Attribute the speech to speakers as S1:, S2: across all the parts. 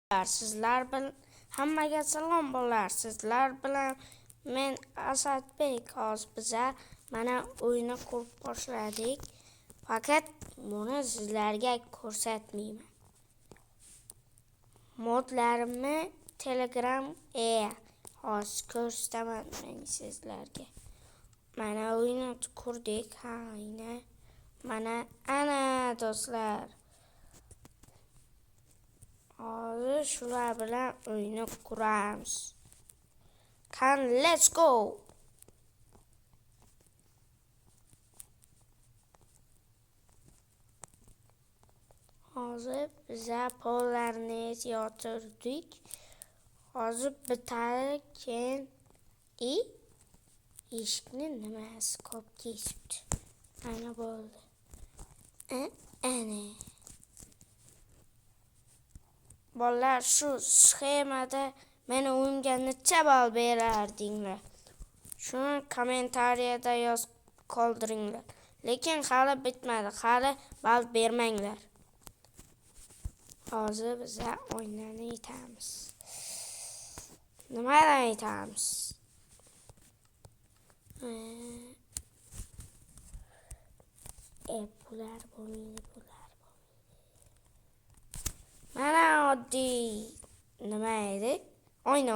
S1: Sizlar bilan hammaga salom bo'lar. Sizlar bilan men Asadbek. Hozir biza mana o'yinni qurib boshladik. Faqat buni sizlarga ko'rsatmayman. Modlarimni Telegram hozir ko'rsataman men sizlarga. Mana o'yinni qurdik. Mana ana do'stlar. Hozir shular bilan o'yinni quramiz. Let's go. Hozir biza pollarni yotirdik. Hozir bitadi keyin eshikni nimasi ko'p kesibdi. Ana bo'ldi. Ana. Bolalar, shu sxemada meni o'yinga necha ball berardinglar? Shuni kommentariyada yozib qoldiringlar. Lekin hali bitmadi. Hali ball bermanglar. Hozir biza o'yinni aytamiz. Nimadan aytamiz? Bular bo'lmaydi. Mana oddiy nima edi? O'yna.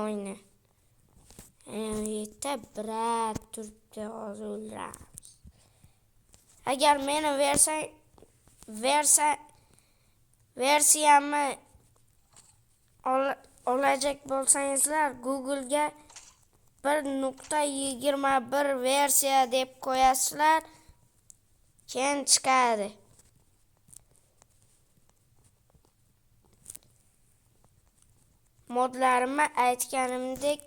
S1: Yerda birat turibdi, hozir o'ldiramiz. Agar meni versiyamni olajak bo'lsangizlar, Google'ga 1.21 versiya deb qo'yasizlar, keyin chiqadi. Modlarimni aytganimdek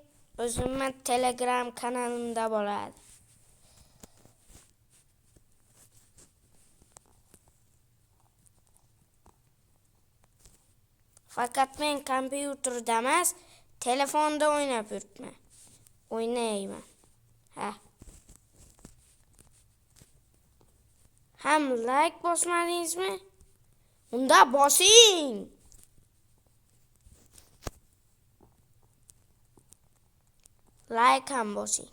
S1: o'zimning Telegram kanalimda bo'ladi. Faqat men kompyuterda emas, telefonda o'ynayman. Ham like bosmadingizmi? Unda bosing. Like ham bosing.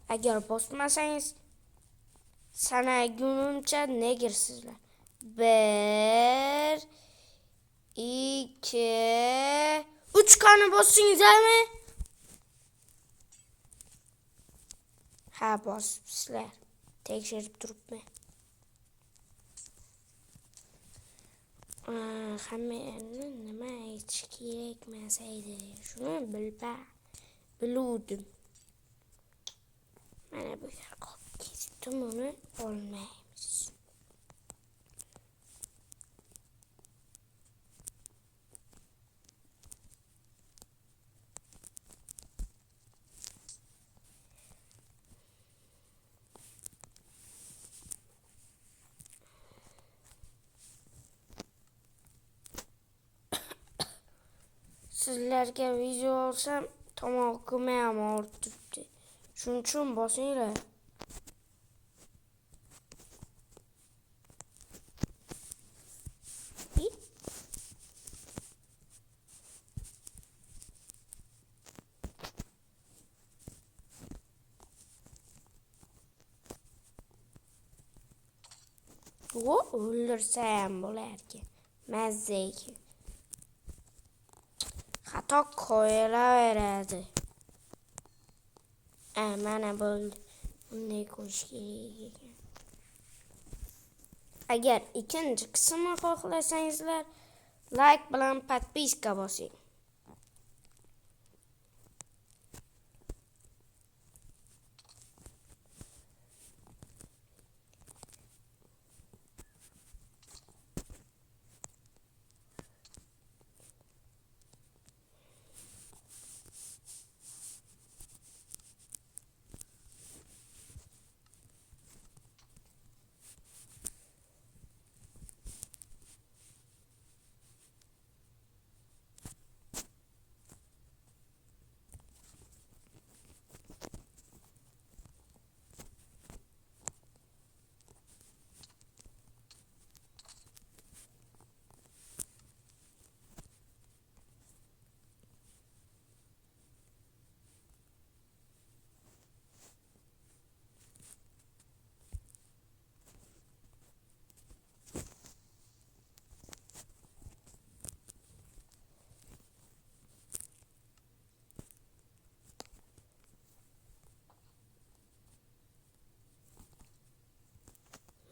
S1: Agar bosmasangiz sanagunimcha negirsizlar. 1 2 3 qani bossingizmi? Ha, bosibsizlar. Tekshirib turibman. Hammalarni nima aytish kerakmas edi, shuni biluvdim. Mana bu yer qolib ketibdi, buni olmaymiz. Sizlarga video olsam, tomog'im ham og'rib turibdi. Shuning uchun bosinglar. O'ldirsa ham bo'larkan. Mazza-ki. Xato qo'yilaveradi. Mana bo'ldi. Bunday qo'yish kerak ekan. Agar ikkinchi qismini xohlasangizlar, like bilan podpiska bosing.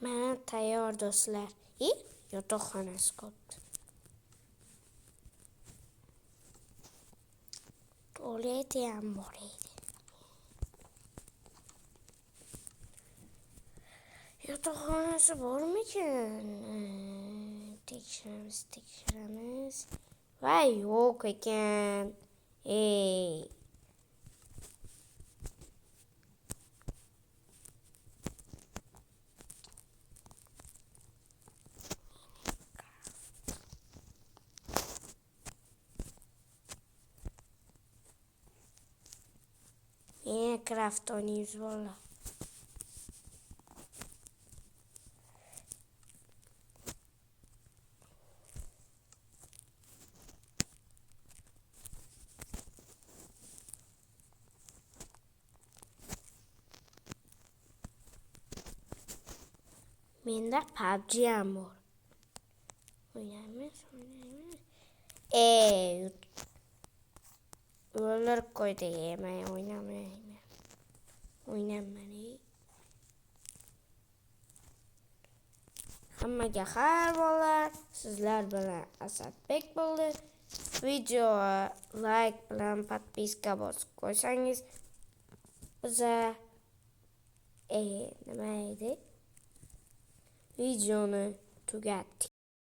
S1: Mana tayyor do'stlar. Yotoqxonasi qoldi. Tualeti ham bor edi. Yotoqxonasi bormikan? Tekshiramiz. Voy, yo'q ekan. Minecraft o'ynaymiz bolalar. Menda PUBG ham bor. O'ynaymiz. O'ldirib qo'ydi. Men o'ynamayman. Hammaga xayr bolalar. Sizlar bilan Asadbek bo'ldi. Videoga like bilan podpiska bosib qo'ysangiz biza nima edi? Videoni tugatdik.